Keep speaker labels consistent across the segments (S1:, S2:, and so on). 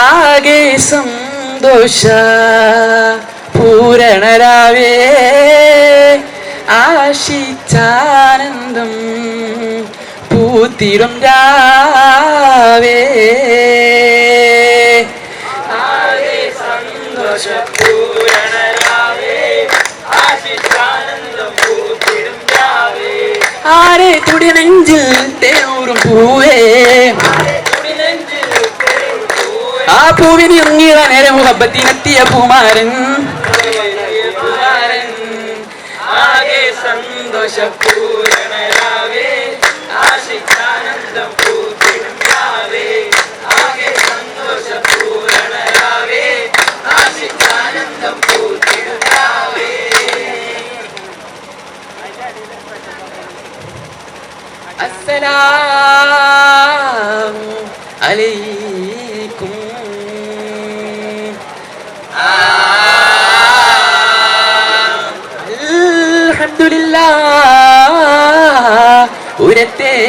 S1: ആകെ സന്തോഷ പൂരണരാവേ ആശിച്ചാനന്ദം പൂത്തിരും രാവേ ആകെ സന്തോഷ പൂരണരാവേ ആശിച്ചാനന്ദം പൂത്തിരും രാവേ ആരെ തുടി നെഞ്ചിൽ തേനൂറും പൂവേ ആ പൂവിന് ഇറങ്ങിയ നേരെ മുഹബത്തിനെത്തിയ പൂമാരൻ ആകെ സന്തോഷ പൂരണരാവേ ആശിച്ചാനന്ദം പൂത്തിരും രാവേ ആകെ സന്തോഷ പൂരണരാവേ ആശിച്ചാനന്ദം പൂത്തിരും രാവേ അസ്സലാമു അലൈക്കും അൽഹംദുലില്ലാഹ് ഉരത്തേൻ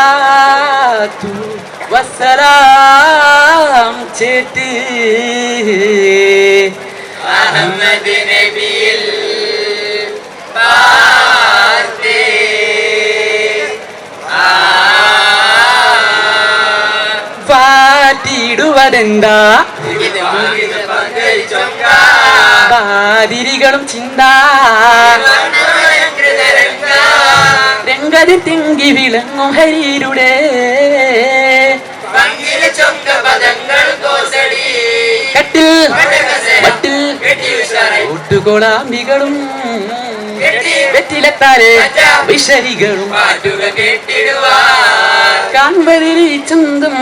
S1: വസ്സലാത്തു വസ്സലാം ചേട്ട് അഹമ്മദ് നബിയിൽ വാറ്റിടുവതെന്താ വാതിരികളും ചിന്താ രംഗതി തിങ്കി വിളങ്ങും ഹരിയുടെ കട്ടിൽ വട്ടിൽ ഒട്ടുകൊളാമ്പികളും വെറ്റിലെത്താരെ വിശരികളും കാൺപതിരി ചന്തം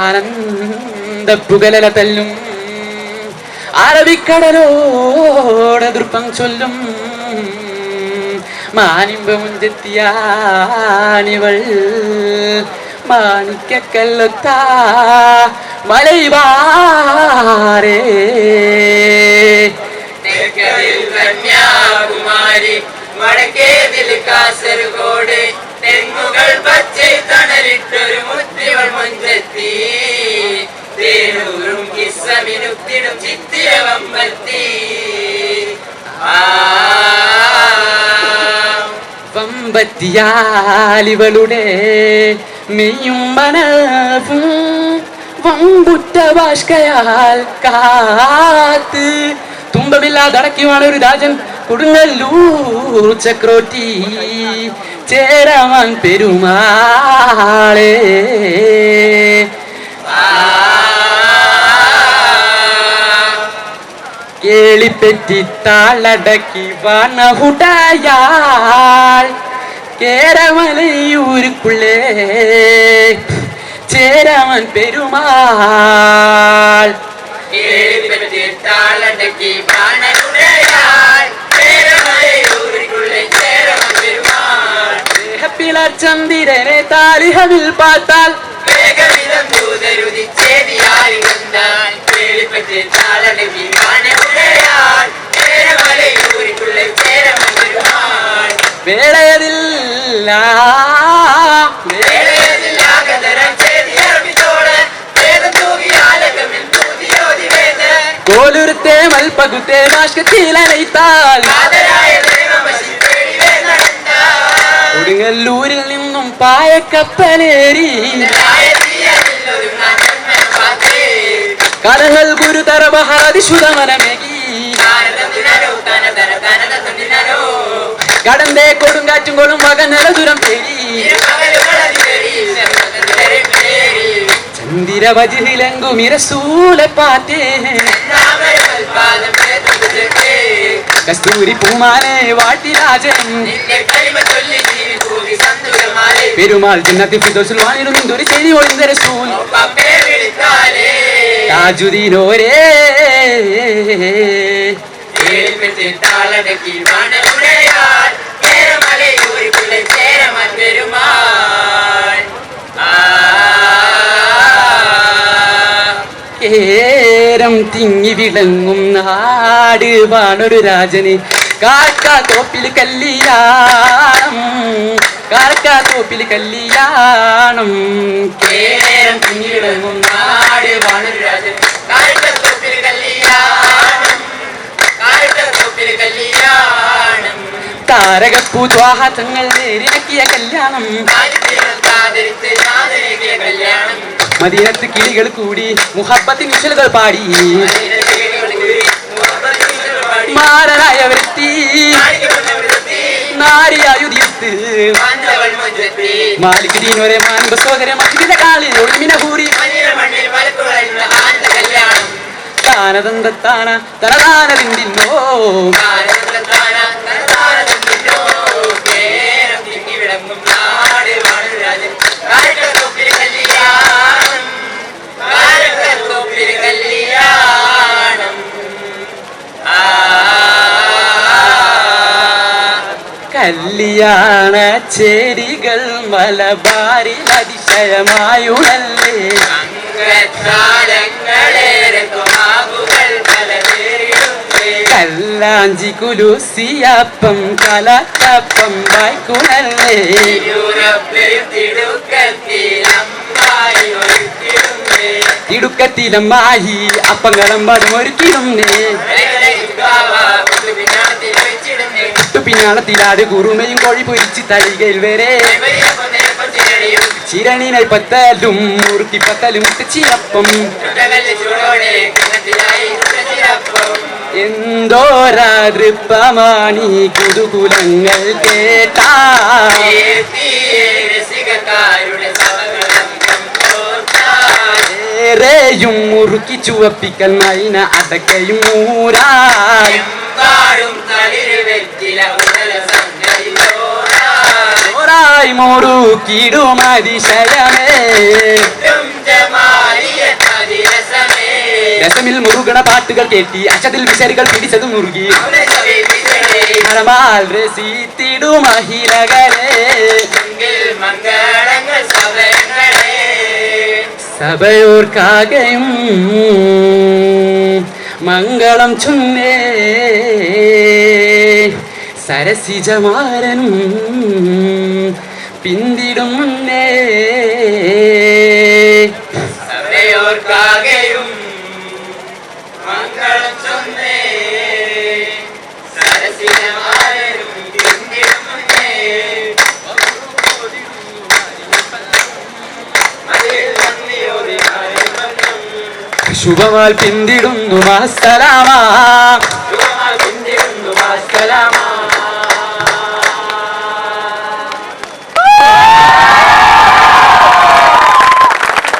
S1: ആനന്ദപ്പുകലല തല്ലും അറബിക്കടലോടെ ദൃപ്പം ചൊല്ലും മാനിമ്പമുഞ്ചെത്തിയാണിവൾ മാണിക്കല്ലൊത്ത മലൈവാരേ കന്യാകുമാരി വടക്കേതിൽ കാസർഗോഡ് തെങ്ങുകൾ പച്ചை തണലിട്ടൊരു മുത്തിവൾ മഞ്ചെത്തി തേനൂരും കിസ്സമിനുത്തിടും ചിത്തിരവമ്പത്തി വമ്പത്തിയാലിവളുടെ മെയ്യും മനവും വമ്പുറ്റ ഭാഷ്കയാൽ കാത്ത് തുമ്പമില്ലാതടക്കിയാണ് ഒരു രാജൻ കൊടുങ്ങല്ലൂർ ചക്രോറ്റി ചേരാൻ പെരുമാളേ കേളിപ്പെറ്റി താളടക്കി വണഹുടയാൾ കേരമലയൂരുക്കുള്ളേ ചേരാൻ പെരുമാൾ ചന്ദിരനെ താലിഹവിൽ പാത്താൽ വേളയതില്ല കോലുരുത്തെ മൽപ്പകുത്തെ നാശത്തിലനൈത്താൽ കൊടുങ്ങല്ലൂരിൽ നിന്നും പായക്കപ്പലേരി കടങ്ങൾ ഗുരുതര മഹാതിശുതമനമേകി കടന്തേ കൊടുങ്കാറ്റും കൊളും വകനല ദുരം തേരി ചന്ദിരവജിലെങ്കും ഇരസൂലപ്പാറ്റേ കസ്തൂരി പൂമാലെ വാട്ടിരാജൻ പെരുമാൾ ജന്നത്തി ഫിദോസുൽ വാണിരുന്നൊരു ചെയ്തി ഒളിന്ത റസൂൽ താജുദ്ദീനോരേ കേരം തിങ്ങി വിളങ്ങും നാട് വാണൊരു രാജന് കാക്കാത്തോപ്പിൽ കല്യാണം കാക്കാത്തോപ്പിൽ കല്യാണം കേരം തിങ്ങി വിളങ്ങും നാട് വാണൊരു രാജന് കാക്കാത്തോപ്പിൽ കല്യാണം കാക്കാത്തോപ്പിൽ കല്യാണം താരകപ്പൂദ്വാഹങ്ങൾ നേരിണക്കിയ കല്യാണം മദീനത്ത് കിളികൾ കൂടി മുഹബത്തിൻ വിശലുകൾ പാടി മാരനായ വ്യക്തി നാരിയായുധിയത്ത് മാലിക് ദീനോരെ മാൻപ സോദരെ മക്കിന്റെ കാളിൽ ഒളിമിന കൂടി താനതന്തത്താന തനതാനതിന്തിന്നോ കല്യാണ ചേരികൾ മലബാറിൽ അതിശയമായുണല്ലേ കല്ലാഞ്ചി കുലുസിയപ്പം കലക്കപ്പം വായ്ക്കുണല്ലേ ഇടുക്കത്തിലമ്മായി അപ്പങ്ങളും പതുമൊരുക്കിടുന്നേ പിന്നാളത്തിലാത് കുറുമയും കോഴി പൊരിച്ച് തളികയിൽ വരെ ചിരണിനെ പത്തലും മുറുക്കി പത്തലും ചിരപ്പം എന്തോരാതൃപ്പമാണി കുതുകുലങ്ങൾ കേട്ടാ ഏറെയും മുറുക്കി ചുവപ്പിക്കൽ മൈന അടക്കയും മൂരായി മുറുക്കിടും അതിശയമേ രസമിൽ മുറുകണ പാട്ടുകൾ കേട്ടി അക്ഷതിൽ വിശരികൾ പിടിച്ചത് മുറുകി മണമാൽ രസിത്തിടും മഹിളകളെ സഭയോർക്കാകയും മംഗളം ചൊന്നേ സരസിജമാരനും പിന്തിടും മുന്നേ സഭയോർക്കാകയും മംഗളം ചൊന്നേ സരസിജമാരനും പിന്തിടും മുന്നേ ശുഭമാൽ പിന്തിടുന്നു മാസലാമാ